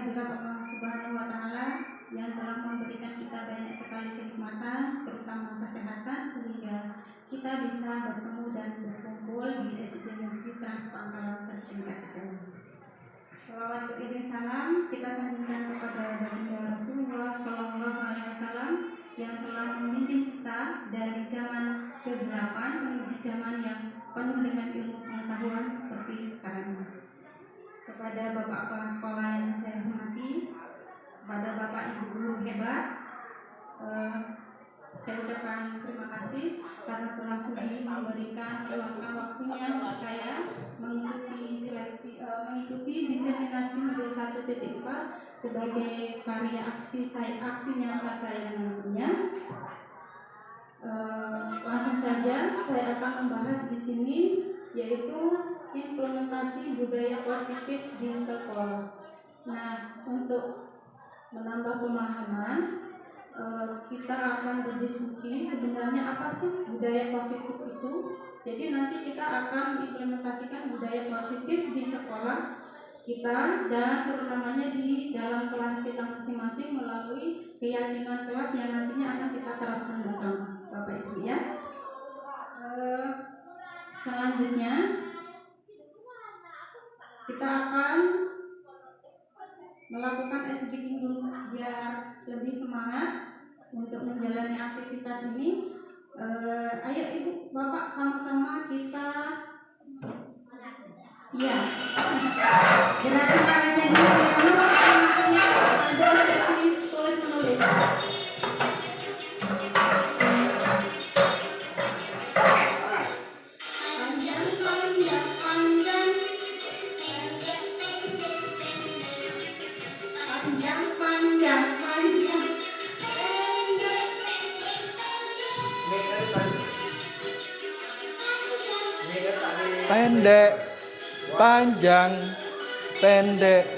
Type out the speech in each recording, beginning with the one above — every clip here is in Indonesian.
kehadirat Allah Subhanahu wa Ta'ala yang telah memberikan kita banyak sekali kenikmatan, terutama kesehatan, sehingga kita bisa bertemu dan berkumpul di SD Negeri Trans Pangkalan tercinta kita. Salawat beriring salam kita sanjungkan kepada baginda Rasulullah Sallallahu Alaihi Wasallam yang telah membimbing kita dari zaman ke-8 menuju zaman yang penuh dengan ilmu pengetahuan seperti sekarang ini. Kepada Bapak Kepala Sekolah yang saya hormati, kepada Bapak Ibu guru hebat, saya ucapkan terima kasih karena telah sudi meluangkan waktunya untuk saya mengikuti diseminasi modul 1.4 sebagai karya aksi nyata saya nantinya. Langsung saja saya akan membahas di sini, yaitu implementasi budaya positif di sekolah. Nah, untuk menambah pemahaman, kita akan berdiskusi sebenarnya apa sih budaya positif itu. Jadi nanti kita akan implementasikan budaya positif di sekolah kita dan terutamanya di dalam kelas kita masing-masing melalui keyakinan kelas yang nantinya akan kita terapkan bersama Bapak Ibu ya. Selanjutnya kita akan melakukan ice breaking dulu biar lebih semangat untuk menjalani aktivitas ini. Ayo Ibu Bapak sama-sama kita gerakan tangannya dulu ya Mas. Ada sesi tulis menulis. Pendek, panjang, pendek.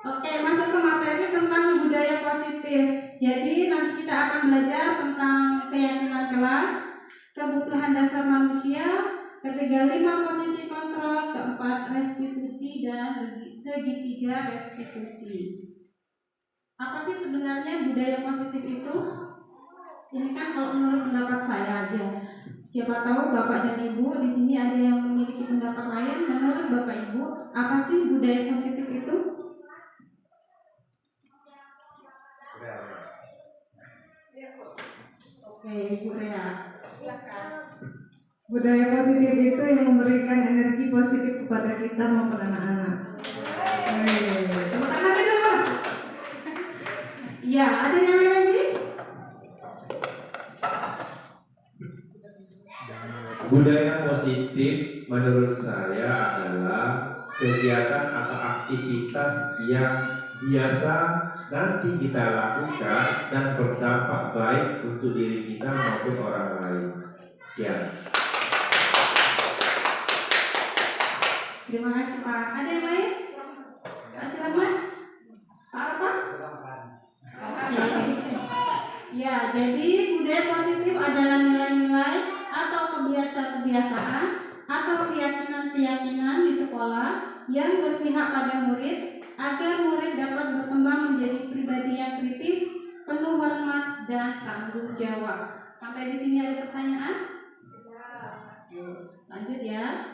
Oke, masuk ke materi tentang budaya positif. Jadi nanti kita akan belajar tentang keyakinan kelas, kebutuhan dasar manusia, ketiga 5 posisi kontrol, keempat restitusi, dan segitiga restitusi. Apa sih sebenarnya budaya positif itu? Ini kan kalau menurut pendapat saya aja. Siapa tahu Bapak dan Ibu di sini ada yang memiliki pendapat lain. Menurut Bapak Ibu, apa sih budaya positif itu? Oke, Ibu Rea. Budaya positif itu yang memberikan energi positif kepada kita maupun anak-anak. menurut saya adalah kegiatan atau aktivitas yang biasa nanti kita lakukan dan berdampak baik untuk diri kita maupun orang lain. Sekian. Terima kasih Pak. Ada yang lain? Pak Siraman? Pak apa? Ya, jadi budaya positif adalah nilai-nilai atau kebiasaan-kebiasaan atau keyakinan-keyakinan di sekolah yang berpihak pada murid agar murid dapat berkembang menjadi pribadi yang kritis, penuh hormat dan tanggung jawab. Sampai di sini ada pertanyaan? Lanjut ya.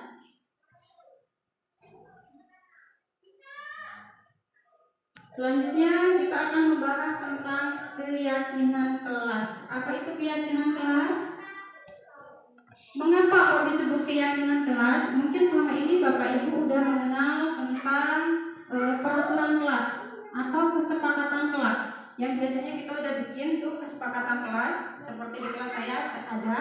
Selanjutnya kita akan membahas tentang keyakinan kelas. Apa itu keyakinan kelas? Mengapa kok disebut keyakinan kelas? Mungkin selama ini Bapak Ibu udah mengenal tentang peraturan kelas atau kesepakatan kelas. Yang biasanya kita udah bikin tuh kesepakatan kelas, seperti di kelas saya ada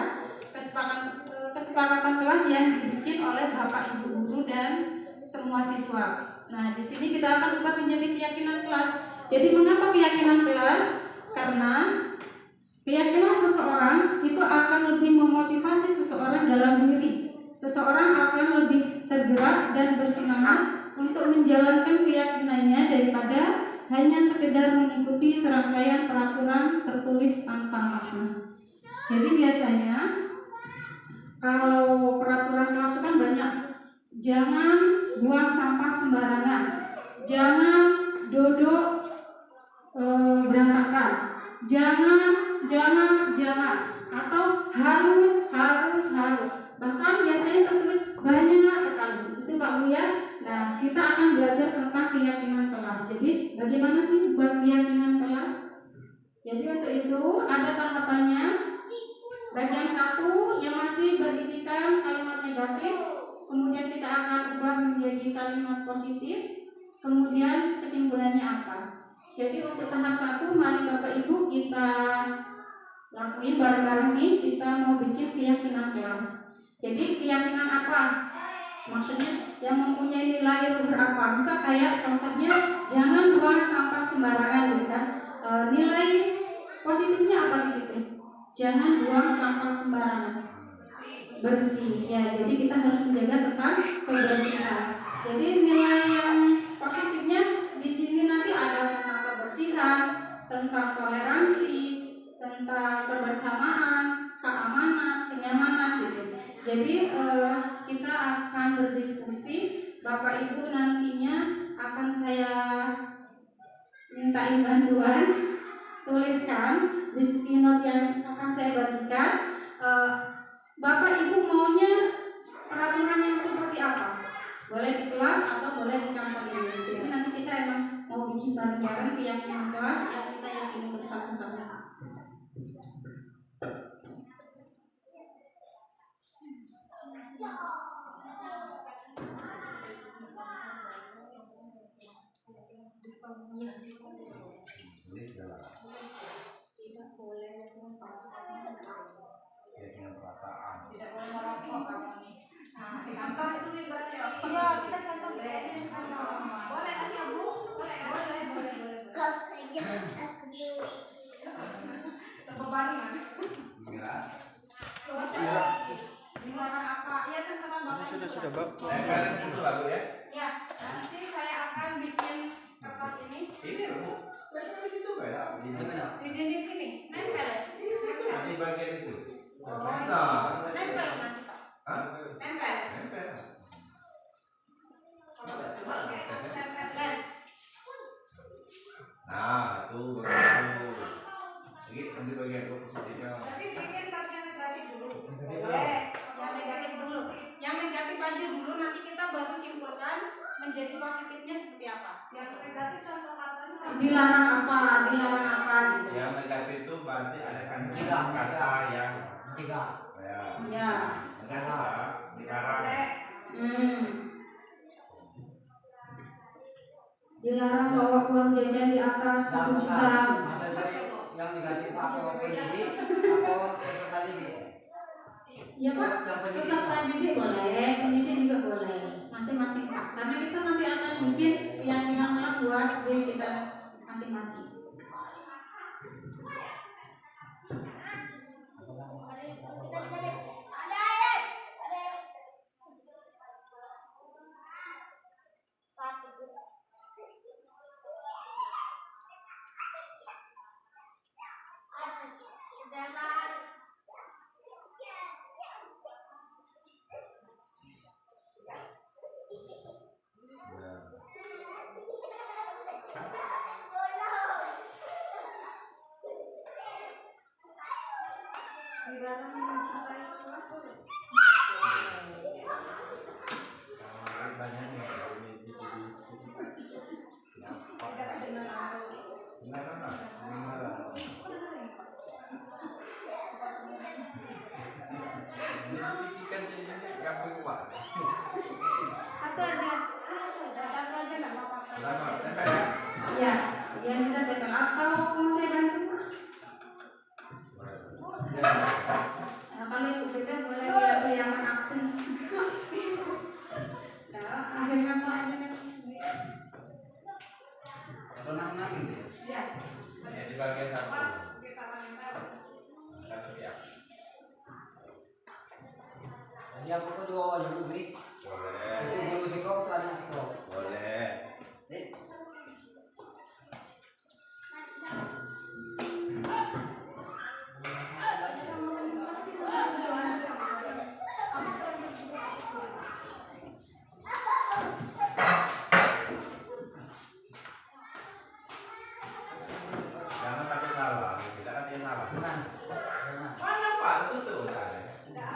kesepakatan kelas yang dibikin oleh Bapak Ibu guru dan semua siswa. Nah, di sini kita akan ubah menjadi keyakinan kelas. Jadi mengapa keyakinan kelas? Karena keyakinan seseorang itu akan lebih memotivasi seseorang dalam diri. Seseorang akan lebih tergerak dan bersemangat untuk menjalankan keyakinannya daripada hanya sekedar mengikuti serangkaian peraturan tertulis tanpa makna. Jadi biasanya kalau peraturan kelas itu kan banyak. Jangan buang sampah sembarangan. Jangan duduk berantakan. Jangan atau harus. Bahkan biasanya tertulis banyak sekali. Itu Pak Bu ya. Nah, kita akan belajar tentang keyakinan kelas. Jadi, bagaimana sih buat keyakinan kelas? Jadi untuk itu ada tahapannya. Bagian 1 yang masih berisikan kalimat negatif, kemudian kita akan ubah menjadi kalimat positif, kemudian kesimpulannya apa. Jadi untuk tahap 1, mari Bapak Ibu kita lakuin bareng-bareng nih. Kita mau bikin keyakinan kelas. Jadi keyakinan apa? Maksudnya yang mempunyai nilai luhur apa? Bisa kayak contohnya jangan buang sampah sembarangan gitu kan. Nilai positifnya apa di situ? Jangan buang sampah sembarangan. Bersih ya, jadi kita harus menjaga tentang kebersihan. Jadi nilai yang positifnya di sini nanti ada tentang kebersihan, tentang toleransi, tentang kebersamaan, keamanan, kenyamanan gitu. Jadi kita akan berdiskusi. Bapak Ibu nantinya akan saya mintain bantuan, tuliskan di sticky note yang akan saya bagikan. Bapak Ibu maunya peraturan yang seperti apa? Boleh di kelas atau boleh di kantor ini. Jadi nanti kita emang mau bikin bareng-bareng keyakinan kelas yang kita yakini bersama-sama. Tidak boleh dengan perasaan. Tidak boleh merokok kamu nih. Nah, di kantor itu ibaratnya iya, kita kantor boleh. Boleh kan ya Bu? Boleh. Kau saja aku Terbebani kan? Enggak. Dilarang apa? Ya terserah Bapak. Sudah, Bang. Bareng itu lah Bu ya. Ya, nanti saya akan bikin kertas ini Ini Bu. Di situ ya. di dinding sini. Nempel ya? Di bagian itu. Nempel nanti Pak. Hah? Nempel. Nempel. Les. Nah, tuh begitu. Ini nanti bagian positifnya. Tapi bikin bagian negatif dulu. Boleh. Yang negatif dulu. Yang negatif aja dulu, nanti kita baru simpulkan menjadi positifnya seperti apa. yang negatif contoh katanya Dilarang apa gitu. Yang negatif itu berarti ada kata yang Tiga. ya. Ya. Negatif dilarang. Dilarang bawa uang jajan di atas 1 juta. Yang negatif apa ini? Apa tadi ini? Ya Pak, peserta didik boleh, pendidik juga boleh, masing-masing Pak. Karena kita nanti akan bikin keyakinan kelas buat diri kita masing-masing. Dilarang mencintai kelas boleh. Satu aja nggak apa-apa. Iya, ya sudah tempel atau mau saya bantu? Nah, kalau Ibu Frida boleh biar kelihatan aktif. Nah, akhirnya apa aja nih? Atau masing-masing deh. Iya. Ya, di bagian satu. Mas, bersama mental. Satu ya. Jadi aku tuh juga yang ubik. Boleh. Itu dulu sih kau tanya sih kau. Boleh. Jangan takut salah, kita kan dia salah. Mana Pak? Tutup kan? Ya,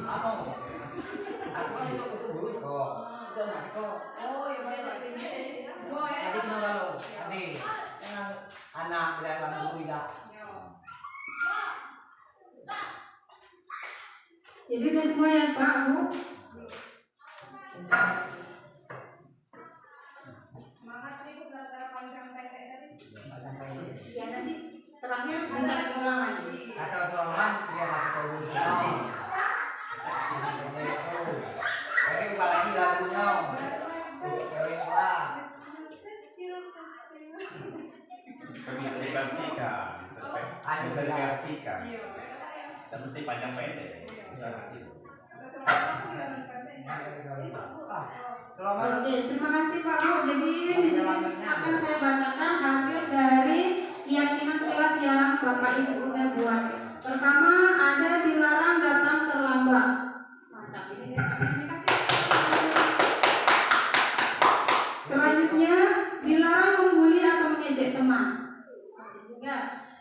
apa mau? Aku kan itu dulu kok. Itu nanti kok. Oh, ya baik. Oh, ya. Tadi kenapa lo? Tadi dengan anak belajar dulu tidak. Jadi udah semua ya Pak, Bu? Semangat nih Bu, belajar panjang pendek tadi. Ya nanti terakhir bisa diulang lagi. Atau selama dia masih tahu dulu sih. Oke, buka lagi lagunya. Cewek lah. Bisa diversikan. Bisa diversikan. Kita mesti panjang pendek. Bisa nanti. Oke, terima kasih Pak Bu. Jadi di sini akan saya bacakan hasil dari keyakinan kelas yang Bapak Ibu udah buat. Pertama ada dilarang datang terlambat. Mantap, ini kasih. Selanjutnya dilarang membuli atau mengejek teman. Masih juga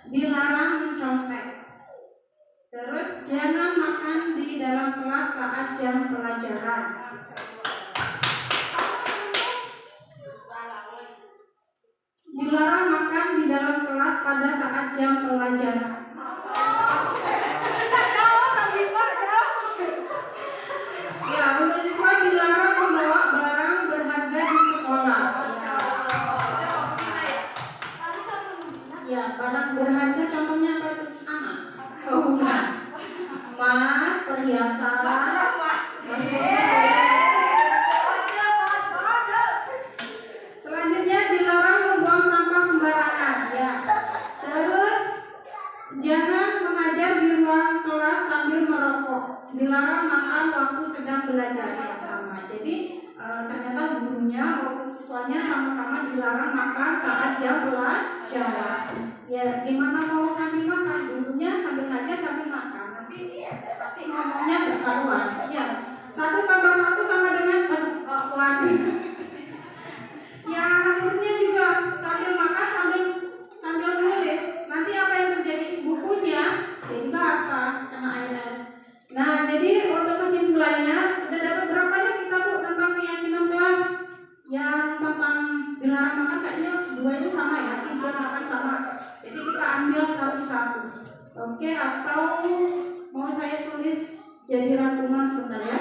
dilarang mencontek. Terus jangan makan di dalam kelas saat jam pelajaran. Dilarang makan di dalam kelas pada saat jam pelajaran. Ya, untuk siswa dilarang membawa barang berharga di sekolah. Ya, barang berharga contohnya apa itu? Anak. Oh, emas, perhiasan, mas Selanjutnya dilarang membuang sampah sembarangan. Ya. Terus jangan mengajar di ruang kelas sambil merokok. Dilarang makan waktu sedang belajar. Ya, sama. Jadi ternyata gurunya maupun siswanya sama-sama dilarang makan saat jam pelajaran. Ya, gimana mau sambil makan? Gurunya sambil ngajar sambil makan. Nanti pasti ngomongnya nggak karuan. Ya, 1 tambah 1 sama dengan ya, anak gurunya juga sambil makan sambil menulis. Nanti apa yang terjadi? Bukunya jadi basah, kena air. Nah, jadi untuk kesimpulannya udah dapat berapa nih kita Bu tentang keyakinan kelas? Yang tentang dilarang makan kayaknya 2 itu sama ya, 3 makan sama. Jadi kita ambil satu-satu. Oke, atau mau saya tulis jadi rangkuman sebentar ya?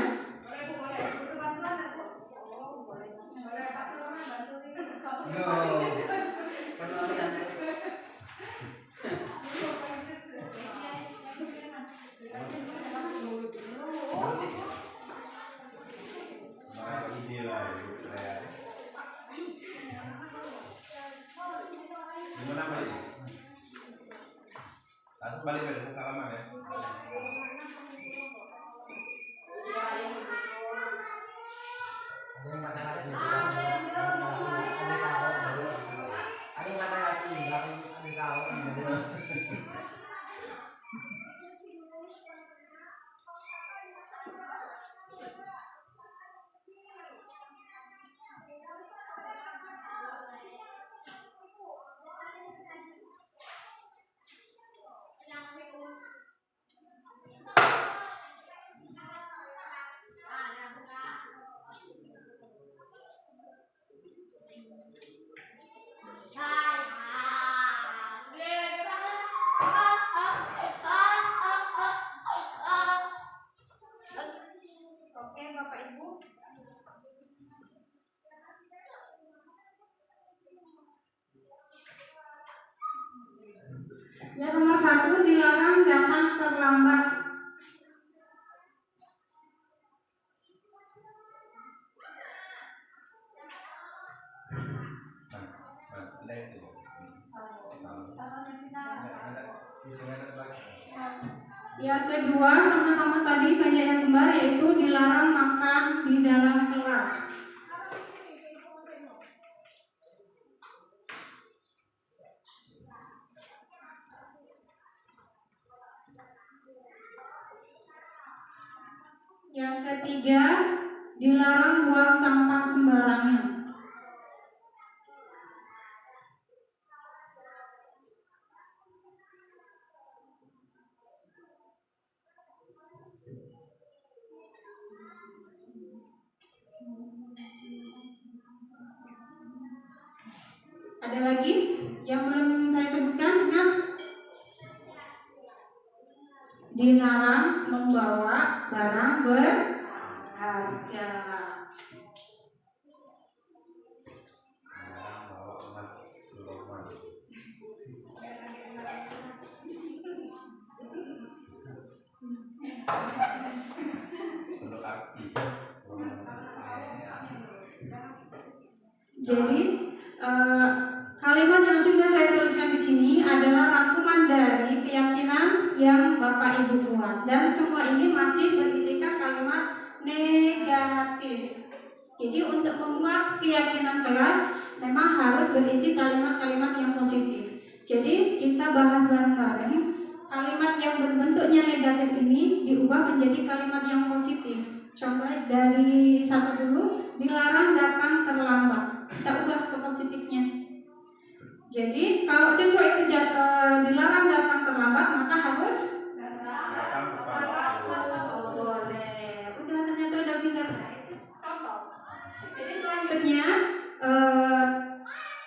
terlambat. Yang kedua sama-sama tadi banyak yang kembar, yaitu dilarang makan di dalam kelas. Yang ketiga, dilarang buang sampah sembarangan. Ada lagi yang belum saya sebutkan? Ingat? Dilarang membawa barang berharga. Bawa emas Sulaiman. Perlu arti. Jadi kalimat yang sudah saya tuliskan di sini adalah rangkuman dari keyakinan yang Bapak Ibu buat, dan semua ini masih berisikan kalimat negatif. Jadi untuk membuat keyakinan kelas memang harus berisi kalimat-kalimat yang positif. Jadi kita bahas bareng-bareng kalimat yang berbentuknya negatif ini diubah menjadi kalimat yang positif. Contoh dari satu dulu, dilarang datang terlambat. Kita ubah ke positifnya. Jadi kalau siswa itu dilarang datang terlambat, maka harus boleh. Udah, ternyata udah pintar. Contoh. Jadi selanjutnya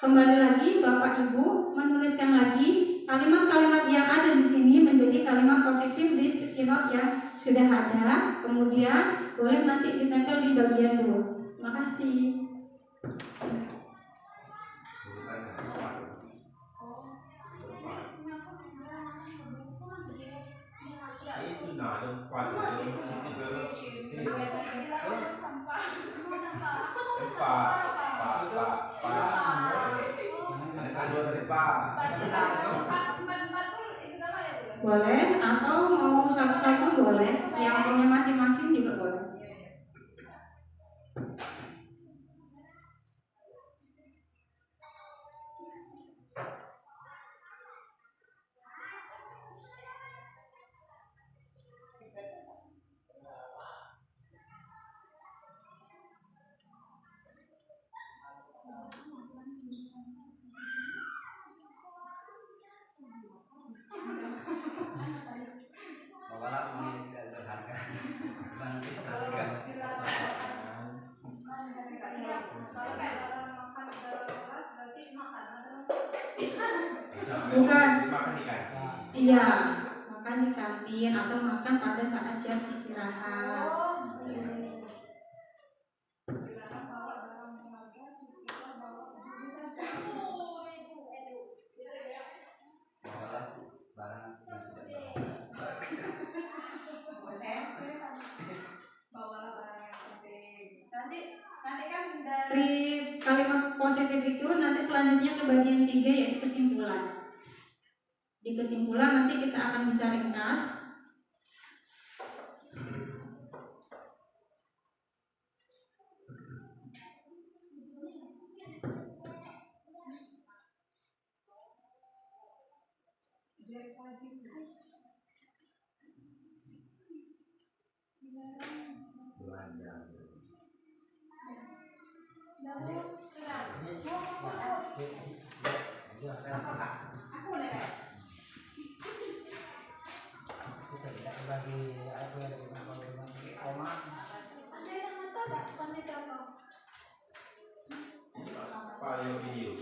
kembali lagi Bapak Ibu menuliskan lagi kalimat-kalimat yang ada di sini menjadi kalimat positif di sticky note yang sudah ada. Kemudian boleh nanti ditempel di bagian 2. Terima kasih. Itu nah depan Boleh, atau mau satu-satu boleh. Yang punya masing-masing juga boleh. Bawalah ini tidak berharga. Kalau makan ke kelas berarti makan atau Bukan. Makan di kantin. Iya, makan di kantin atau makan pada saat jam istirahat. Bawalah barang yang tidak bawalah barang yang penting. Nanti kan dari kalimat positif itu nanti selanjutnya ke bagian 3, yaitu kesimpulan. Di kesimpulan nanti kita akan bisa ringkas. Paling video.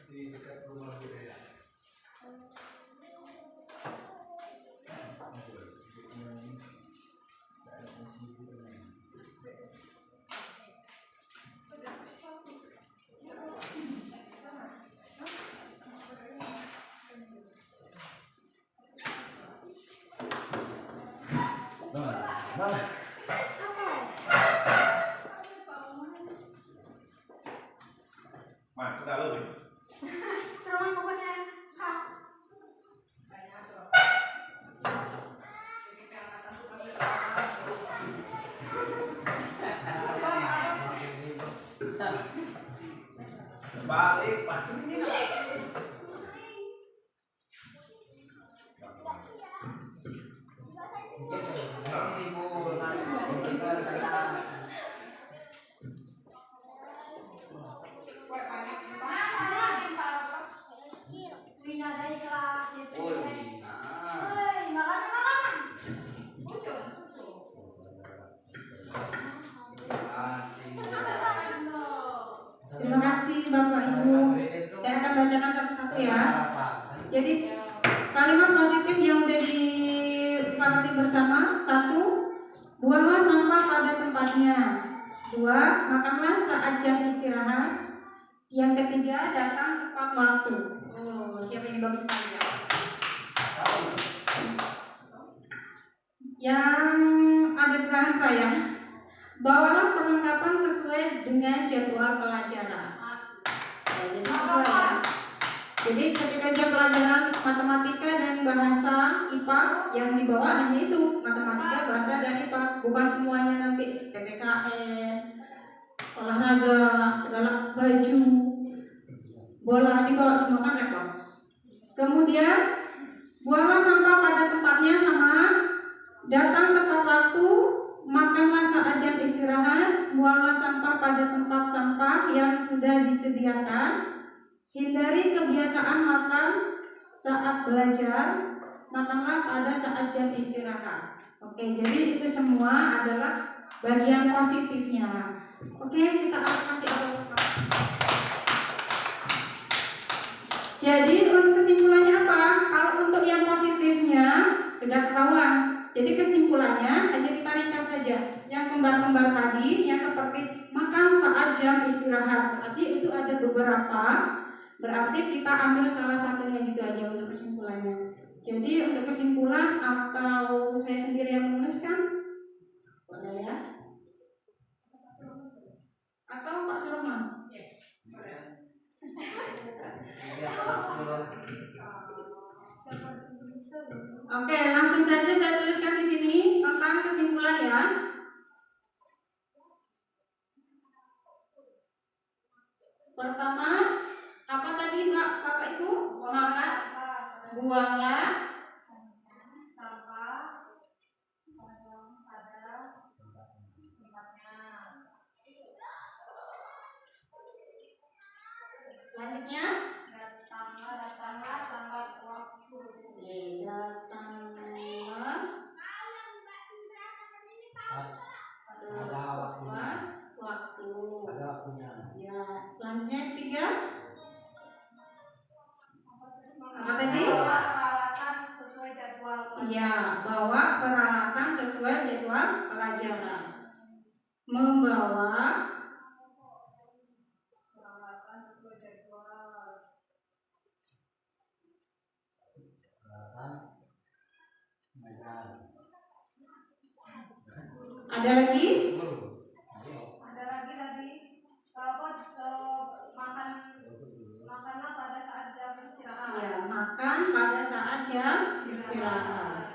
Di dekat rumah budaya. Balik, Pak. Terima kasih Bapak Ibu. Saya akan bacakan satu-satu ya. Jadi kalimat positif yang udah disepakati bersama. 1. Buanglah sampah pada tempatnya. 2. Makanlah saat jam istirahat. Yang ketiga, datang tepat waktu. Oh, siapa ini bagus sekali ya. Yang ada di belakang saya, bawalah perlengkapan sesuai dengan jadwal pelajaran. Ya, jadi sesuai ya. Jadi ketika jam pelajaran matematika dan bahasa IPA, yang dibawa hanya itu, matematika, bahasa dan IPA, bukan semuanya nanti PPKN, olahraga, segala baju, bola dibawa semua kan repot. Kemudian buanglah sampah pada tempatnya sama, datang tepat waktu, makanlah saat jam istirahat, buanglah sampah pada tempat sampah yang sudah disediakan. Hindari kebiasaan makan saat belajar, makanlah pada saat jam istirahat. Oke, jadi itu semua adalah bagian positifnya. Oke, kita aplikasi apa? Jadi untuk kesimpulannya apa? Kalau untuk yang positifnya sudah ketahuan. Jadi kesimpulannya hanya kita ringkas saja. Yang kembar-kembar tadi yang seperti makan saat jam istirahat. Berarti itu ada beberapa. Berarti kita ambil salah satunya gitu aja untuk kesimpulannya. Jadi untuk kesimpulan atau saya sendiri yang menuliskan? Boleh ya? Atau Pak Surman? Oke, langsung saja saya tuliskan di sini tentang kesimpulan ya. Pertama, apa tadi Mbak Bapak Ibu? Makan, buanglah sampah pada tempatnya. selanjutnya. Datanglah tepat waktu. Datanglah tepat waktu. Ada waktunya. Ya, selanjutnya yang ketiga. Apa tadi? Bawa peralatan sesuai jadwal. Ya, bawa peralatan sesuai jadwal pelajaran. Membawa Peralatan sesuai jadwal. ada lagi? Ada lagi tadi makanlah pada saat jam istirahat. Ya, makan pada saat jam istirahat.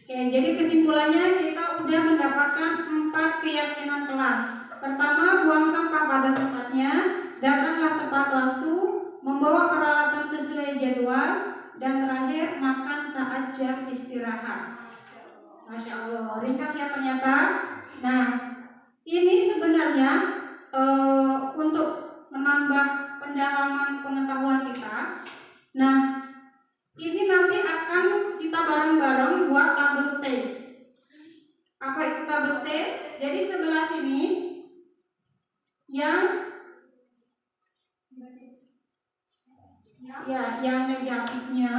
Oke, jadi kesimpulannya kita udah mendapatkan 4 keyakinan kelas. Pertama, buang sampah pada tempatnya, datanglah tepat waktu, membawa peralatan sesuai jadwal, dan terakhir makan saat jam istirahat. Masya Allah, ringkas ya ternyata. Nah, ini sebenarnya untuk menambah pendalaman pengetahuan kita. Nah, ini nanti akan kita bareng-bareng buat tabel T. Apa itu tabel T? Jadi sebelah sini yang negatifnya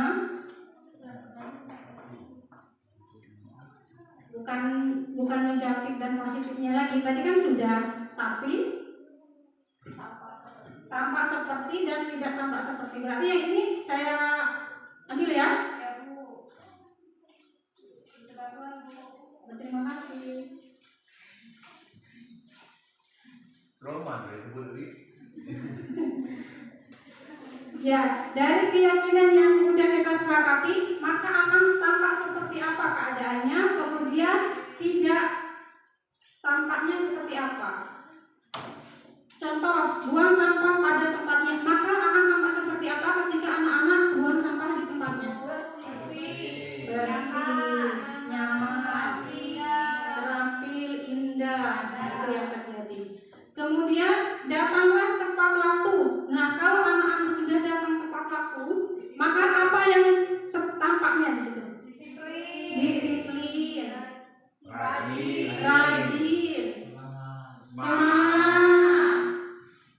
bukan negatif dan positifnya lagi. Tadi kan sudah, tapi tampak seperti dan tidak tampak seperti. Berarti yang ini saya ambil ya. Ya Bu. Bantuan Bu. Terima kasih. Roman ya sebut Ya, dari keyakinan yang udah kita sepakati, maka akan tampak seperti apa keadaannya, kemudian tidak tampaknya seperti apa. Contoh, buang sampah pada tempatnya, maka akan tampak seperti apa ketika anak-anak buang sampah di tempatnya? Bersih, nyaman, terampil, indah. Nah, itu yang terjadi. Kemudian datanglah tepat waktu. Nah, kalau anak-anak sudah datang tepat waktu, maka apa yang tampaknya di situ? Disiplin, rajin, semangat.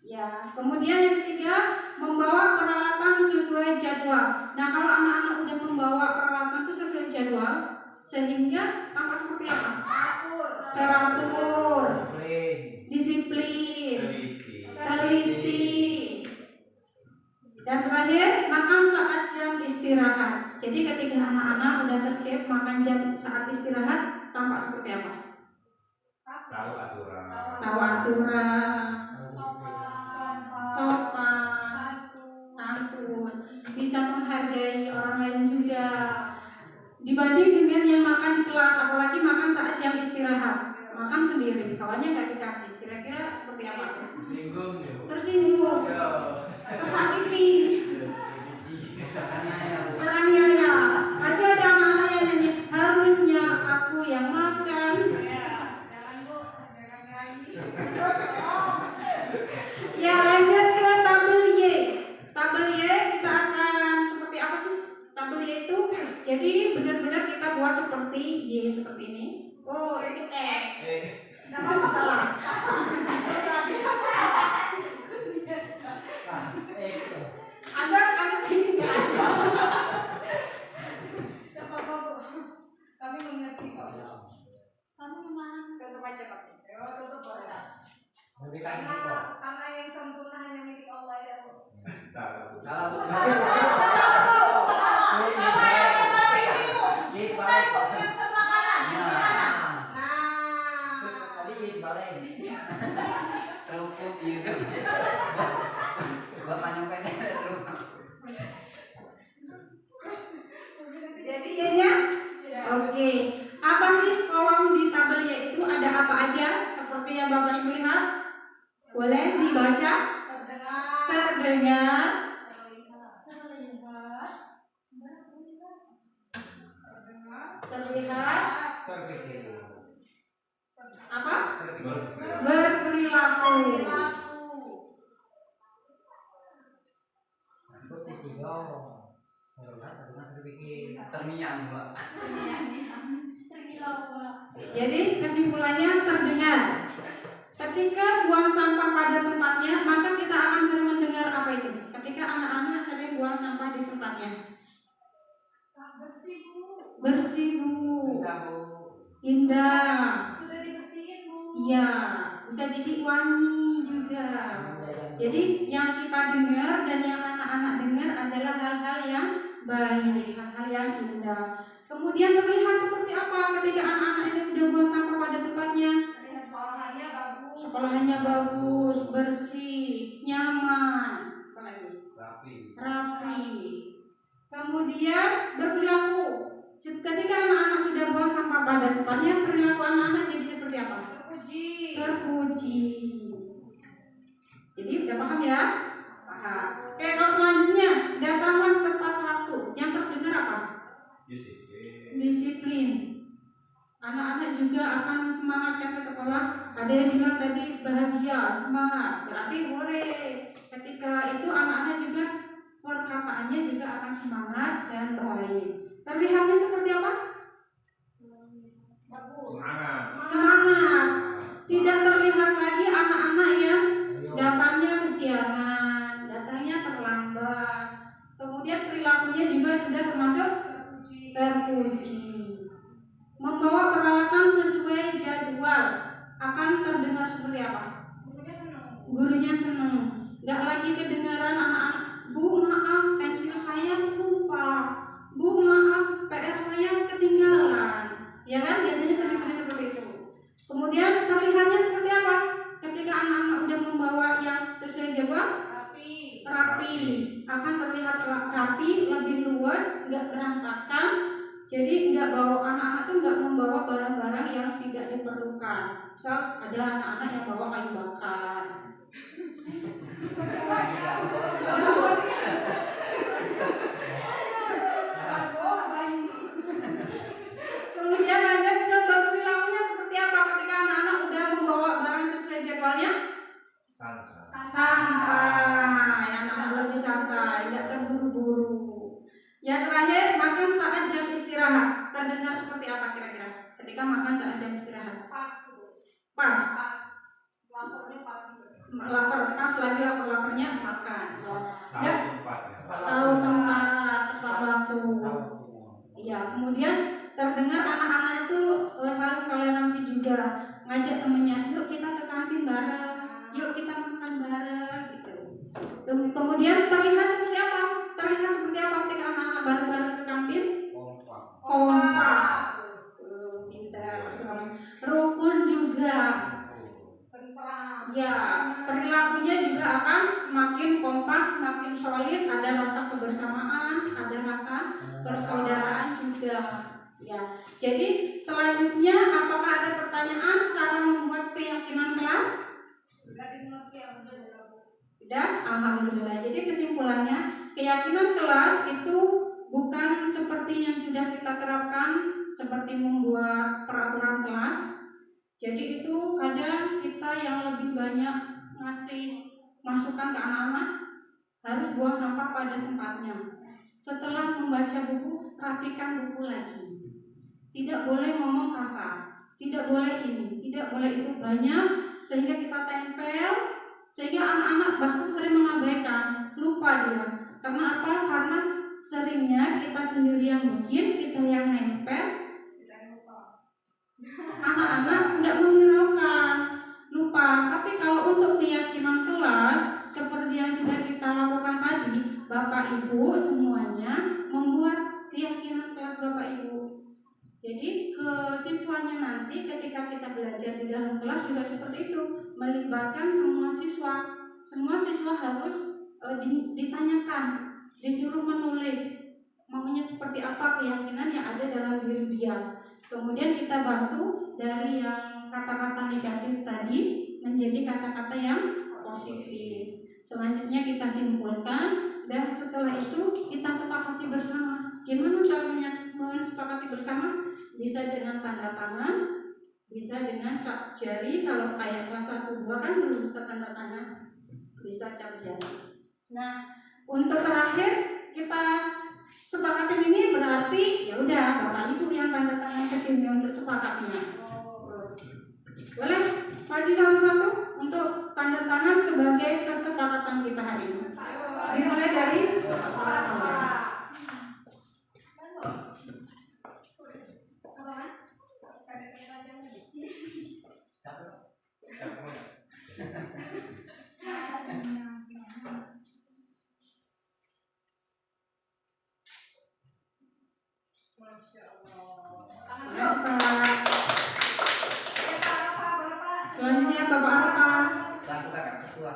Ya, kemudian yang ketiga, membawa peralatan sesuai jadwal. Nah, kalau anak-anak udah membawa peralatan itu sesuai jadwal, sehingga tampak seperti apa? Teratur, disiplin, teliti. Dan terakhir, makan saat jam istirahat. Jadi ketika anak-anak udah tertib makan jam saat istirahat, tampak seperti apa? Tahu aturan. Tahu aturan, sopan, santun, bisa menghargai orang lain juga. Dibanding dengan yang makan di kelas, apalagi makan saat jam istirahat, makan sendiri, kawannya nggak dikasih. Kira-kira seperti apa tuh? Tersinggung, tersakiti, teraniaya. Aja ada anak-anak yang nyanyi, harusnya aku yang makan. Ya, lanjut ke tabel Y. Tabel Y kita akan seperti apa sih? Tabel Y itu jadi benar-benar kita buat seperti Y seperti ini. Oh, itu X. Nggak salah. Agak gini nggak ada. Kami mengerti kok. Kamu memang tetap aja pakai. Tutup boleh. Lebih kan gitu. Karena yang sempurna hanya milik Allah ya Bu. Salah Bu. Yang sebelah kanan. Tadi balik. Terukuk gitu. Bapak nyampe terukuk. Jadi Y-nya? Oke. Apa sih kolom di tabel Y itu ada apa aja? Seperti yang Bapak Ibu lihat. Boleh dibaca? Terdengar, terlihat, apa? Berperilaku. Terniang Mbak. Jadi kesimpulannya terdengar. Ketika buang sampah pada tempatnya, maka kita akan sering mendengar apa itu? Ketika anak-anak sering buang sampah di tempatnya. Bersih Bu. Indah. Sudah dibersihin Bu. Iya, bisa jadi wangi juga. Jadi yang kita dengar dan yang anak-anak dengar adalah hal-hal yang baik, hal-hal yang indah. Kemudian terlihat seperti apa ketika anak-anak ini udah buang sampah pada tempatnya? Sekolahnya bagus, bersih, nyaman, apalagi? Rapi. Kemudian berperilaku. Ketika anak-anak sudah buang sampah pada tempatnya, perilaku anak-anak jadi seperti apa? Terpuji. Jadi udah paham ya? Paham. Oke, kalau selanjutnya datanglah tepat waktu. Yang terdengar apa? Disiplin. Anak-anak juga akan semangat kan ke sekolah. Ada yang bilang tadi bahagia, semangat. Berarti hore. Ketika itu anak-anak juga perkataannya juga akan semangat dan baik. Terlihatnya seperti apa? Semangat. Tidak terlihat lagi anak-anak yang datangnya kesiangan, datangnya terlambat. Kemudian perilakunya juga sudah termasuk terpuji. Membawa peralatan sesuai jadwal akan terdengar seperti apa? Gurunya senang. Gak lagi kedengaran anak-anak, Bu maaf pensil saya lupa, Bu maaf PR saya ketinggalan. Ya kan biasanya sering-sering seperti itu. Kemudian terlihatnya seperti apa? Ketika anak-anak udah membawa yang sesuai jadwal, rapi, akan terlihat rapi, lebih luas, nggak berantakan. Jadi nggak bawa anak-anak tuh nggak membawa barang-barang yang tidak diperlukan. Misal ada anak-anak yang bawa kayu bakar. Kemudian lanjut ke perilakunya seperti apa ketika anak-anak udah membawa barang sesuai jadwalnya? Santai, anak-anak lebih santai, tidak terburu-buru. Yang terakhir, makan saat jam istirahat. Terdengar seperti apa kira-kira ketika makan saat jam istirahat? Pas. Laparnya pas gitu. Lapar, pas lagi lapar-laparnya makan. Ya. Tahu tempat, tepat waktu. Iya, kemudian terdengar anak-anak itu selalu toleransi juga, ngajak temennya, yuk kita ke kantin bareng, yuk kita makan bareng gitu. Kemudian terlihat seperti apa? Terlihat seperti apa ketika anak-anak bareng-bareng ke kantin? Kompak. Pintar, rukun juga. Ya, perilakunya juga akan semakin kompak, semakin solid, ada rasa kebersamaan, ada rasa persaudaraan juga. Ya, jadi selanjutnya apakah ada pertanyaan cara membuat keyakinan kelas? Tidak, alhamdulillah. Jadi kesimpulannya, keyakinan kelas itu bukan seperti yang sudah kita terapkan, seperti membuat peraturan kelas. Jadi itu kadang kita yang lebih banyak ngasih masukan ke anak-anak, harus buang sampah pada tempatnya. Setelah membaca buku, rapikan buku lagi. Tidak boleh ngomong kasar, tidak boleh ini, tidak boleh itu, banyak sehingga kita tempel, sehingga anak-anak bahkan sering mengabaikan, lupa dia. Karena apa? Karena seringnya kita sendiri yang bikin, kita yang nempel, anak-anak nggak menghiraukan, lupa. Tapi kalau untuk keyakinan kelas seperti yang sudah kita lakukan tadi, Bapak Ibu semuanya membuat keyakinan kelas Bapak Ibu. Jadi ke siswanya nanti ketika kita belajar di dalam kelas juga seperti itu, melibatkan semua siswa. Semua siswa harus ditanyakan, disuruh menulis maunya seperti apa keyakinan yang ada dalam diri dia. Kemudian kita bantu dari yang kata-kata negatif tadi menjadi kata-kata yang positif. Selanjutnya kita simpulkan dan setelah itu kita sepakati bersama. Gimana caranya sepakati bersama? Bisa dengan tanda tangan, bisa dengan cap jari. Kalau kayak kelas 1 2 kan belum bisa tanda tangan, bisa cap jari. Nah, untuk terakhir kita sepakatin ini berarti ya udah Bapak Ibu yang tanda tangan ke sini untuk sepakatnya. Boleh maju satu-satu untuk tanda tangan sebagai kesepakatan kita hari ini. Dimulai dari Bapak Kepala Sekolah. Selanjutnya Bapak Arpa. Selaku kakak ketua.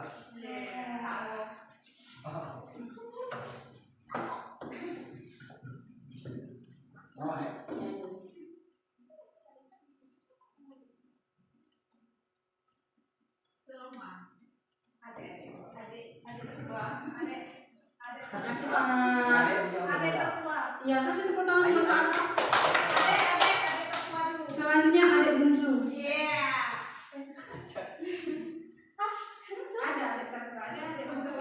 Kasih Pak. Ya, kasih tepuk tangan buat Pak Arpa. Selanjutnya adik bungsu. Ada adik tertua, ada adik bungsu.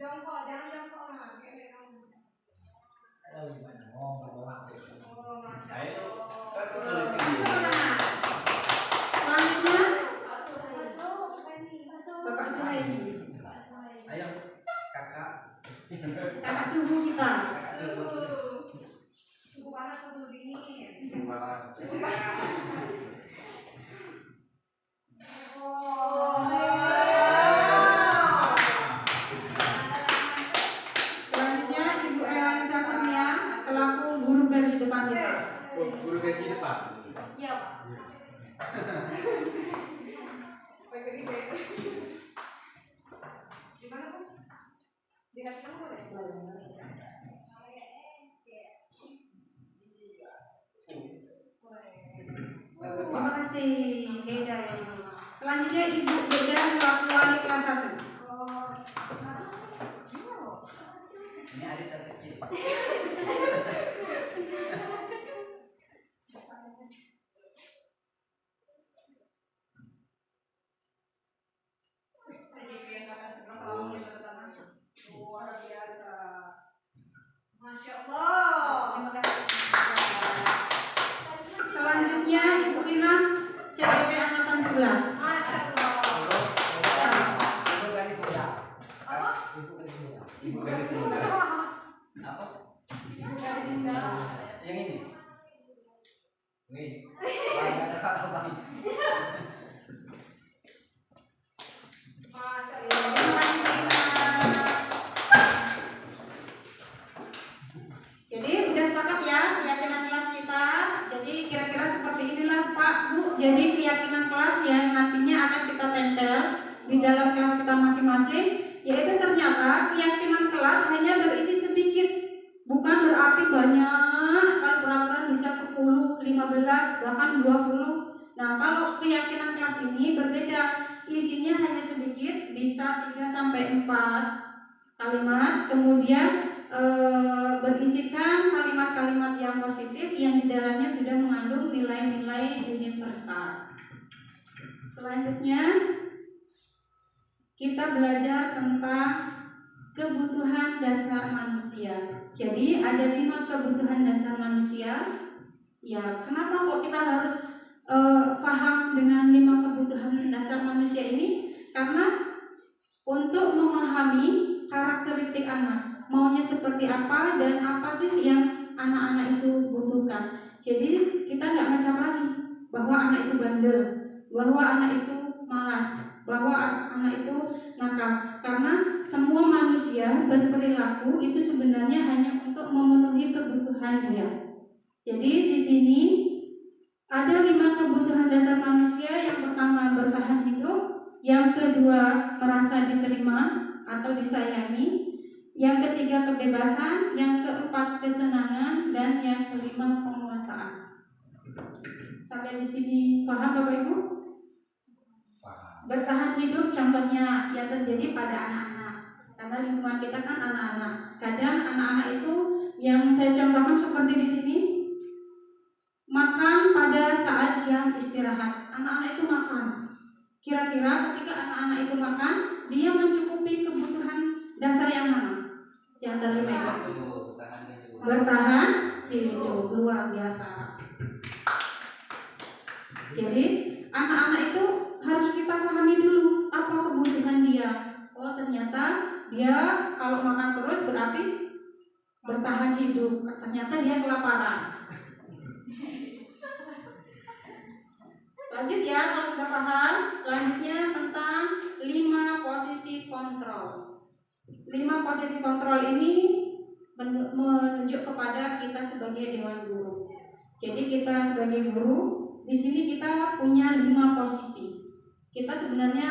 Jongkok, jangan jongkok mah, kayak kamu. Oh, Masya Allah. Selanjutnya Bapak Suhaimi. Ayo kakak. Kakak suhu kita. Kakak sebut. Suhu panas, suhu dingin. Selanjutnya Ibu Elisa Kurnia selaku guru gaji depan kita. Guru gaji depan. Iya Pak. Selanjutnya Ibu Beda selaku wali kelas 1. Ini adik terkecil. Luar biasa. Masya Allah. Terima kasih. Selanjutnya Ibu Dinas CGP angkatan 11. Masya Allah. Ibu gadis muda. Apa? Ibu gadis muda. Ibu gadis muda. Apa? Ibu gadis muda. Yang ini. Ini. Bang, ada apa bang? Masya Terima Allah. kasih, Dinas. Jadi udah sepakat ya keyakinan kelas kita. Jadi kira-kira seperti inilah Pak Bu. Jadi keyakinan kelas yang nantinya akan kita tempel di dalam kelas kita masing-masing. Yaitu ternyata keyakinan kelas hanya berisi sedikit, bukan berarti banyak sekali peraturan, bisa 10, 15, bahkan 20. Nah kalau keyakinan kelas ini berbeda, isinya hanya sedikit, bisa 3 sampai 4 kalimat, kemudian berisikan kalimat-kalimat yang positif yang di dalamnya sudah mengandung nilai-nilai universal. Selanjutnya kita belajar tentang kebutuhan dasar manusia. Jadi ada 5 kebutuhan dasar manusia. Ya, kenapa kok kita harus paham dengan 5 kebutuhan dasar manusia ini? Karena untuk memahami karakteristik anak, maunya seperti apa dan apa sih yang anak-anak itu butuhkan. Jadi kita nggak ngecap lagi bahwa anak itu bandel, bahwa anak itu malas, bahwa anak itu nakal. Karena semua manusia berperilaku itu sebenarnya hanya untuk memenuhi kebutuhan dia. Jadi di sini ada 5 kebutuhan dasar manusia. Yang pertama bertahan hidup, yang kedua merasa diterima atau disayangi, yang ketiga kebebasan, yang keempat kesenangan, dan yang kelima penguasaan. Sampai di sini paham Bapak Ibu? Bertahan hidup contohnya yang terjadi pada anak-anak, karena lingkungan kita kan anak-anak. Kadang anak-anak itu yang saya contohkan seperti di sini, makan pada saat jam istirahat. Anak-anak itu makan. Kira-kira ketika anak-anak itu makan, dia mencukupi kebutuhan dasar yang mana? Yang terlima itu bertahan hidup. Luar biasa. Jadi anak-anak itu harus kita pahami dulu apa kebutuhan dia. Oh ternyata dia kalau makan terus berarti bertahan hidup. Ternyata dia kelaparan. Lanjut ya, kalau sudah paham. Lanjutnya tentang 5 posisi kontrol. 5 posisi kontrol ini menunjuk kepada kita sebagai dewan guru. Jadi kita sebagai guru, di sini kita punya 5 posisi. Kita sebenarnya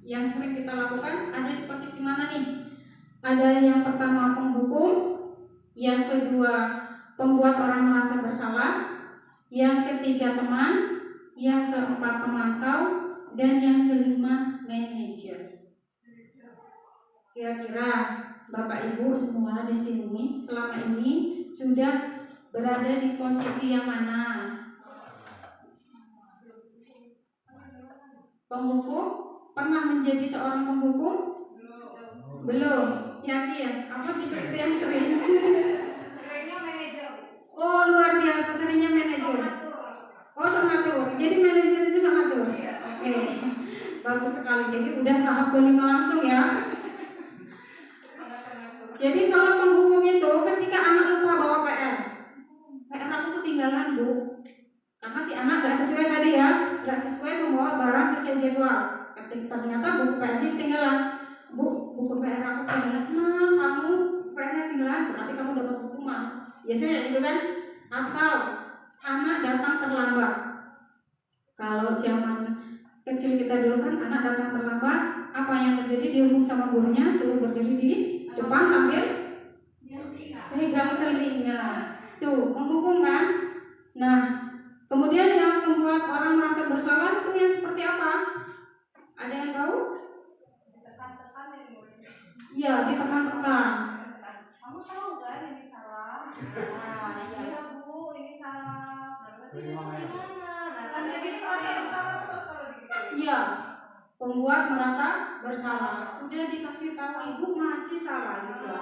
yang sering kita lakukan ada di posisi mana nih? Ada yang pertama penghukum, yang kedua pembuat orang merasa bersalah, yang ketiga teman, yang keempat pemantau, dan yang kelima manajer. Kira-kira Bapak Ibu semua di sini selama ini sudah berada di posisi yang mana? Penghukum? Pernah menjadi seorang penghukum? Belum. Yakin? Apa justru itu yang sering? Seringnya manajer. Oh luar biasa, seringnya manajer. Oh sangatur. Jadi manajer itu sangatur. Oke. Bagus sekali. Jadi udah tahap kelima langsung ya. Jadi kalau penghukum itu ketika anak lupa bawa PR aku ketinggalan Bu, karena si anak gak sesuai tadi ya, gak sesuai membawa barang sesuai jadwal. Ternyata buku PR-nya ketinggalan. Bu, buku PR aku ketinggalan. Nah kamu PR-nya ketinggalan, berarti kamu dapat hukuman. Biasanya gitu kan? Atau anak datang terlambat. Kalau zaman kecil kita dulu kan anak datang terlambat, apa yang terjadi? Dihukum sama gurunya, suruh berdiri di depan sambil pegang telinga. Tuh, menghukum kan? Nah, Kemudian yang membuat orang merasa bersalah itu yang seperti apa? Ada yang tahu? Ditekan-tekan ya Bu. Iya, ditekan-tekan. Kamu tahu kan ini salah? Nah, Iya Bu, ini salah. Berarti besok gimana? Nah, kan jadi merasa bersalah terus kalau begitu. Iya, pembuat merasa bersalah. Sudah dikasih tahu ibu masih salah juga.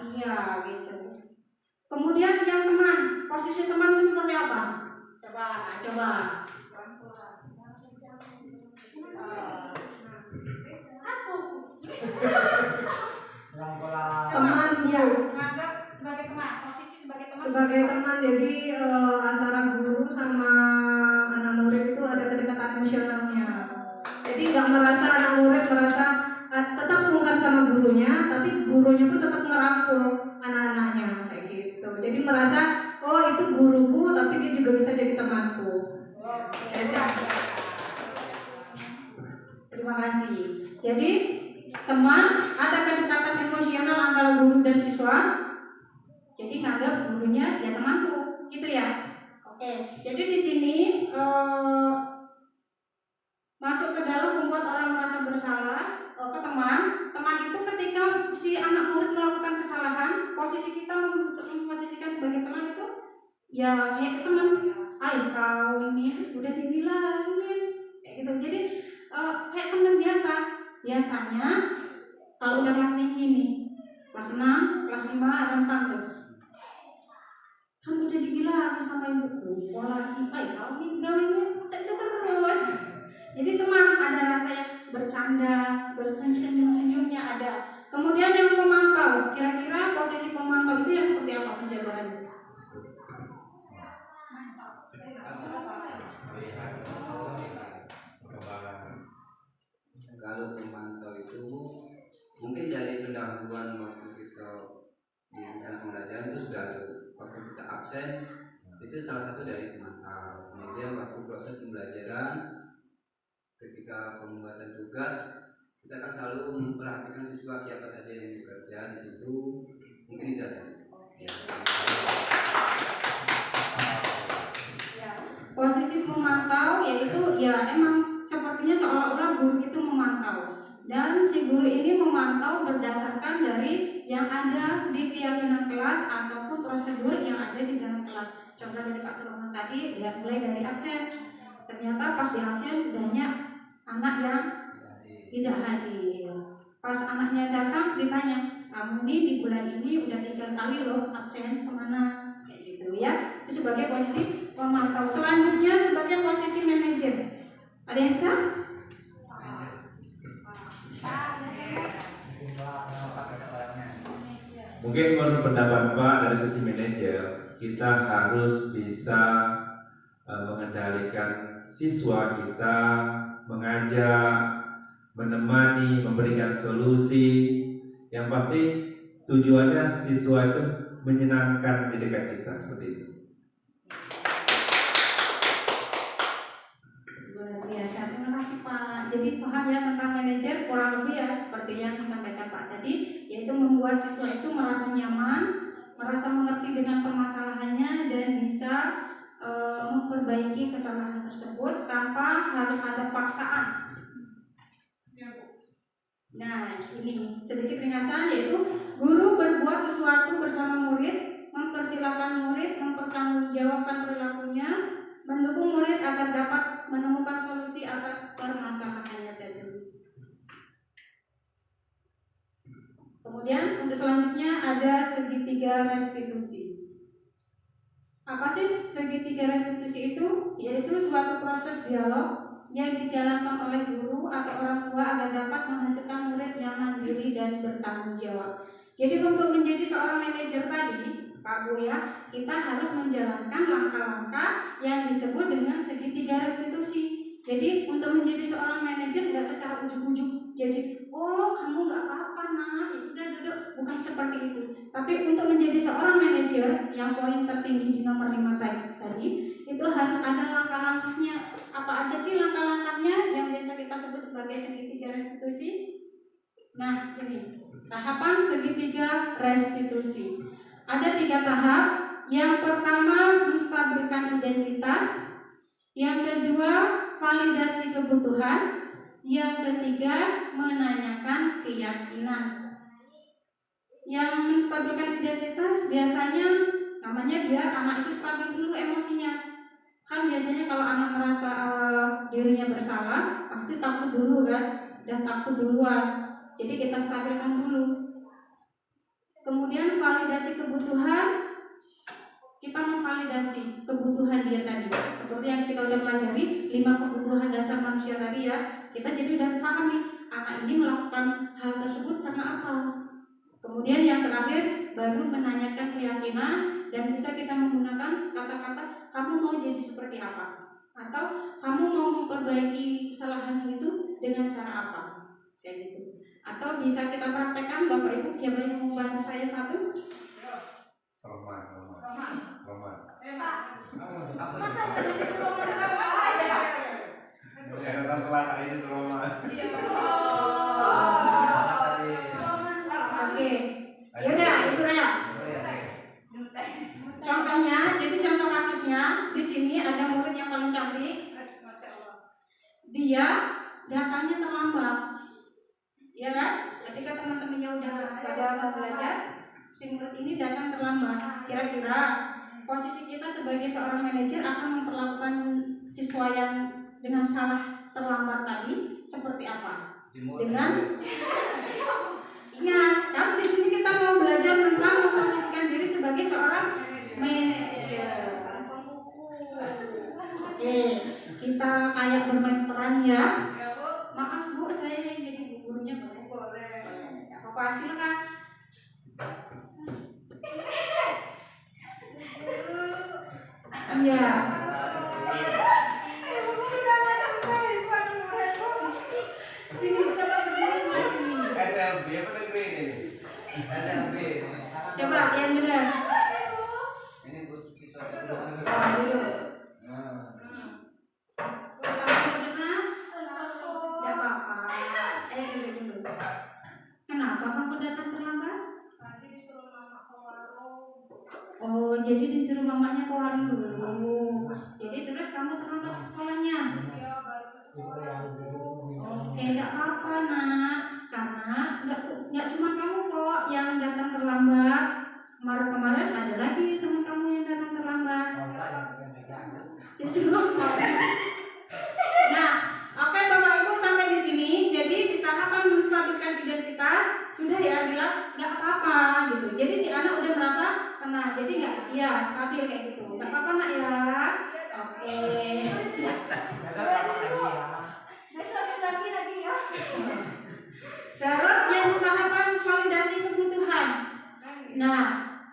Iya, gitu. Kemudian yang teman, posisi teman itu seperti apa? Coba. Teman Ya, menganggap sebagai teman, posisi sebagai teman. sebagai teman, jadi antara guru sama anak murid itu ada kedekatan emosionalnya. Jadi nggak merasa anak murid merasa tetap sungkan sama gurunya, tapi gurunya pun tetap ngerangkul anak-anaknya kayak gitu. Jadi merasa oh itu guruku, tapi dia juga bisa jadi temanku. Caca. Terima kasih. Jadi teman, ada kedekatan emosional antara guru dan siswa. Jadi nganggap gurunya ya temanku, gitu ya. Oke. Jadi di sini masuk ke dalam membuat orang merasa bersalah ke teman. Teman itu ketika si anak murid melakukan kesalahan, posisi kita memposisikan sebagai teman itu ya kayak teman. Ay kau ini udah dibilangin kayak gitu. Jadi kayak teman biasa. Biasanya kalau udah kelas tinggi nih, kelas 6, kelas 5 rentang tuh. Kan udah dibilang sama ibuku, pola lagi, kau ini gawinnya cek terus. Jadi teman ada rasanya bercanda, bersenyum-senyumnya ada. Kemudian yang pemantau, kira-kira posisi pemantau itu ya seperti apa penjabarannya? Kalau pemantau itu mungkin dari pendahuluan waktu kita di rencana pembelajaran itu sudah ada, waktu kita absen itu salah satu dari pemantau. Kemudian waktu proses pembelajaran ketika pembuatan tugas kita akan selalu memperhatikan siswa siapa saja yang bekerja di situ, mungkin itu aja. Ya. Posisi memantau yaitu ya emang sepertinya seolah-olah guru itu memantau, dan si guru ini memantau berdasarkan dari yang ada di keyakinan kelas ataupun prosedur yang ada di dalam kelas. Contoh dari Pak Sulaiman tadi, lihat mulai dari absen, ternyata pas di absen banyak anak yang tidak hadir. Pas anaknya datang ditanya, kamu nih di bulan ini udah 3 kali loh absen, kemana? Kayak gitu ya. Itu sebagai posisi pemantau. Selanjutnya sebagai posisi manajer. Ada yang bisa? Mungkin menurut pendapat Pak dari sisi manajer, kita harus bisa mengendalikan siswa kita, mengajak, menemani, memberikan solusi. Yang pasti tujuannya siswa itu menyenangkan di dekat kita, seperti itu. Luar biasa, terima kasih Pak. Jadi paham ya tentang manajer, kurang lebih ya seperti yang disampaikan Pak tadi, yaitu membuat siswa itu merasa nyaman, merasa mengerti dengan permasalahannya, dan bisa memperbaiki kesalahan tersebut tanpa harus ada paksaan. Nah, ini sedikit ringkasan, yaitu guru berbuat sesuatu bersama murid, mempersilahkan murid mempertanggungjawabkan perilakunya, mendukung murid agar dapat menemukan solusi atas permasalahannya tadi. Kemudian untuk selanjutnya ada segitiga restitusi. Apa sih segitiga restitusi itu? Yaitu suatu proses dialog yang dijalankan oleh guru atau orang tua agar dapat menghasilkan murid yang mandiri dan bertanggung jawab. Jadi untuk menjadi seorang manajer tadi, Pak Bu ya, kita harus menjalankan langkah-langkah yang disebut dengan segitiga restitusi. Jadi untuk menjadi seorang manajer nggak secara ujuk-ujuk. Jadi, oh kamu nggak apa-apa nak, ya sudah duduk. Bukan seperti itu. Tapi untuk menjadi seorang manajer yang poin tertinggi di nomor 5 tadi, itu harus ada langkah-langkahnya. Apa aja sih langkah-langkahnya yang biasa kita sebut sebagai segitiga restitusi? Nah ini tahapan segitiga restitusi. Ada 3 tahap. Yang pertama menstabilkan identitas, Yang kedua, validasi kebutuhan. Yang ketiga, menanyakan keyakinan. Yang menstabilkan identitas biasanya namanya biar anak itu stabil dulu emosinya. Kan biasanya kalau anak merasa dirinya bersalah, pasti takut dulu kan, dan takut duluan. Jadi kita stabilkan dulu. Kemudian validasi kebutuhan, kita memvalidasi kebutuhan dia tadi. Seperti yang kita udah pelajari 5 kebutuhan dasar manusia tadi ya. Kita jadi udah paham nih, anak ini melakukan hal tersebut karena apa. Kemudian yang terakhir baru menanyakan keyakinan, dan bisa kita menggunakan kata-kata kamu mau jadi seperti apa, atau kamu mau memperbaiki kesalahanmu itu dengan cara apa, kayak gitu. Atau bisa kita praktekkan. Bapak Ibu, siapa yang mau membantu saya satu? Roman. Datang telat ini Roman. Oke, yaudah itu Raya. Contohnya, jadi contoh kasusnya di sini ada murid yang paling cantik. Dia datangnya terlambat, ya kan? Ketika teman-temannya udah pada mau belajar, si murid ini datang terlambat. Kira-kira posisi kita sebagai seorang manajer akan memperlakukan siswa yang dengan salah terlambat tadi seperti apa? Dengan iya, kan di sini kita mau belajar tentang memposisikan diri sebagai seorang manajer. Oke, kita kayak bermain peran ya. Maaf Bu, saya yang jadi gurunya boleh. Apa silakan. Iya. Sini coba berdiri sebelah sini. SLB apa negeri ini? SLB. Coba yang benar. Ini Bu siswa. Dulu. Selamat benar. Tidak apa-apa. Dulu. Kenapa kamu datang terlambat? Tadi disuruh mama ke warung. Oh, jadi disuruh mamanya ke warung dulu. Jadi terus kamu terlambat ke sekolahnya. Iya, baru ke sekolah. Oke, enggak apa-apa nak, karena enggak cuma kamu kok yang datang terlambat. Kemarin ada lagi teman kamu yang datang terlambat. Siswa. Nah, oke Bapak Ibu sampai di sini. Jadi di tahapan menstabilkan identitas sudah ya bilang enggak apa-apa gitu. Jadi si anak udah merasa tenang. Jadi enggak, ya stabil kayak gitu. Enggak apa-apa nak ya. Oke. Lagi ya. Terus yang tahapan validasi kebutuhan. Nah,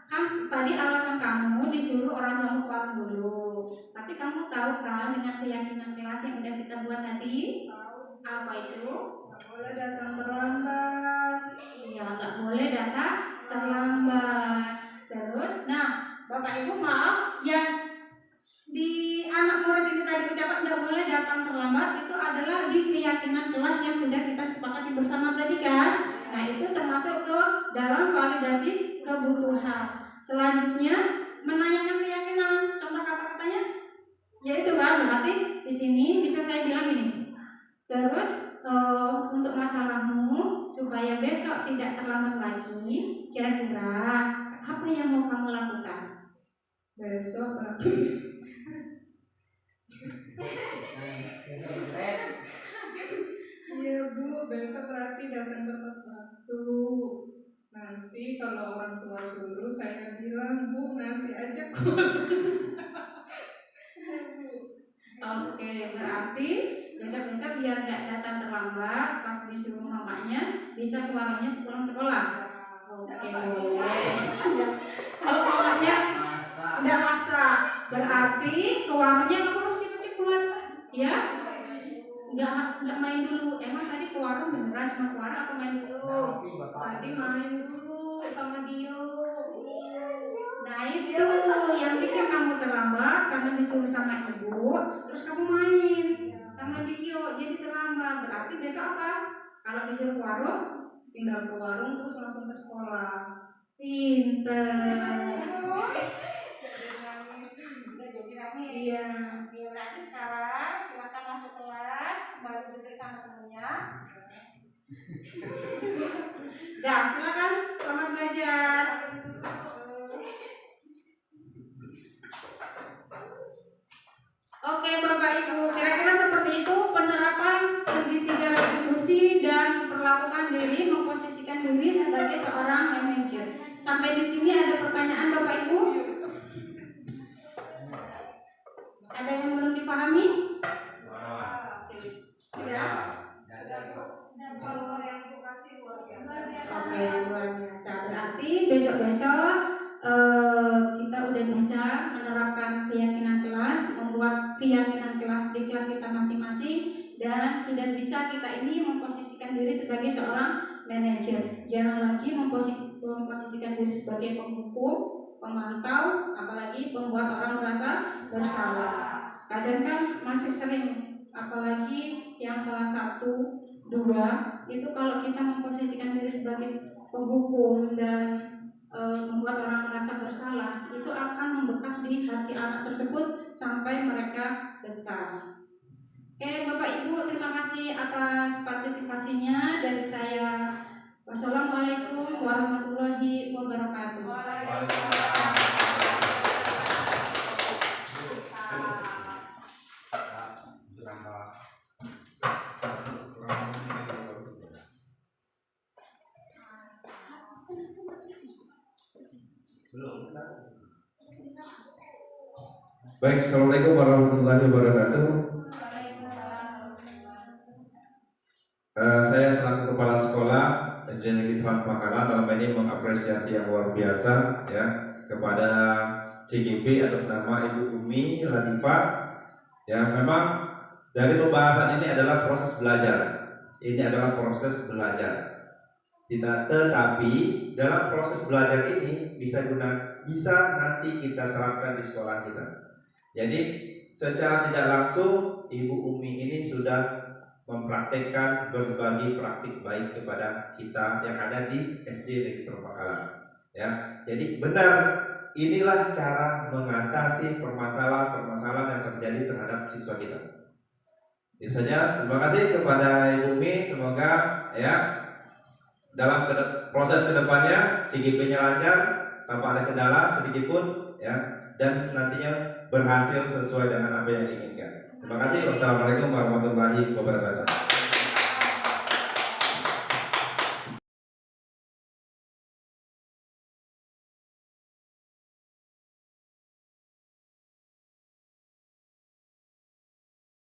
kan tadi alasan kamu disuruh orang tua keluar dulu. Tapi kamu tahu kan dengan keyakinan kelas yang udah kita buat tadi? Apa itu? Nggak boleh datang terlambat. Iya, nggak boleh datang terlambat. Terus, nah, Bapak Ibu maaf, yang di anak murid ini tadi ucapan nggak boleh datang terlambat itu adalah di keyakinan kelas yang sudah kita sepakati bersama tadi kan. Nah itu termasuk ke dalam validasi kebutuhan. Selanjutnya menanyakan keyakinan. Contoh kata-katanya yaitu kan berarti di sini bisa saya bilang ini. Terus untuk masalahmu supaya besok tidak terlambat lagi, kira-kira apa yang mau kamu lakukan? Besok berarti iya Bu, besok berarti datang tepat waktu. Nanti kalau orang tua suruh saya bilang Bu nanti aja kok. Oke, berarti besok-besok biar nggak datang terlambat, pas disuruh mamanya bisa keluarnya sepulang sekolah. Oke, boleh. Kalau mamanya udah maksa, berarti ke warungnya kamu harus cepet-cepet, ya? Nggak main dulu. Emang tadi ke warung beneran cuma ke warung atau main dulu? Tadi main dulu sama Dio. Nah itu yang bikin kamu terlambat karena disuruh sama ibu, terus kamu main sama Dio, jadi terlambat. Berarti besok apa? Kalau disuruh ke warung, Tinggal ke warung terus langsung ke sekolah. pinter. Udah jadi rame. Iya. Ya, berarti sekarang Ya, silakan. Selamat belajar. Oke Bapak Ibu, kira-kira seperti itu penerapan segitiga restitusi dan memperlakukan diri, memposisikan diri sebagai seorang manajer. Sampai di sini ada pertanyaan Bapak Ibu? Ada yang belum dipahami? Sudah? Dan contoh yang aku kasih luar biasa. Oke, luar biasa. Berarti besok-besok kita udah bisa menerapkan keyakinan kelas, membuat keyakinan kelas di kelas kita masing-masing, dan sudah bisa kita ini memposisikan diri sebagai seorang manajer. Jangan lagi memposisikan diri sebagai penghukum, pemantau, apalagi pembuat orang merasa bersalah. Kadang kan masih sering, apalagi yang kelas 1, 2, itu kalau kita memposisikan diri sebagai penghukum dan membuat orang merasa bersalah, itu akan membekas di hati anak tersebut sampai mereka besar. Oke Bapak Ibu, terima kasih atas partisipasinya dari saya. Wassalamualaikum warahmatullahi wabarakatuh. Baik, assalamualaikum warahmatullahi wabarakatuh. Saya selaku kepala sekolah SD Negeri Tuan Pakalan dalam ini mengapresiasi yang luar biasa ya kepada CGP atas nama Ibu Umi Latifah. Ya, memang dari pembahasan ini adalah proses belajar. Ini adalah proses belajar. Tetapi dalam proses belajar ini bisa nanti kita terapkan di sekolah kita. Jadi secara tidak langsung Ibu Umi ini sudah mempraktekkan berbagi praktik baik kepada kita yang ada di SD Negeri Pakalan. Ya, jadi benar inilah cara mengatasi permasalahan-permasalahan yang terjadi terhadap siswa kita. Itu saja. Terima kasih kepada Ibu Umi. Semoga ya dalam proses kedepannya CGP-nya lancar tanpa ada kendala sedikit pun ya, dan nantinya berhasil sesuai dengan apa yang diinginkan. Terima kasih. Wassalamualaikum warahmatullahi wabarakatuh.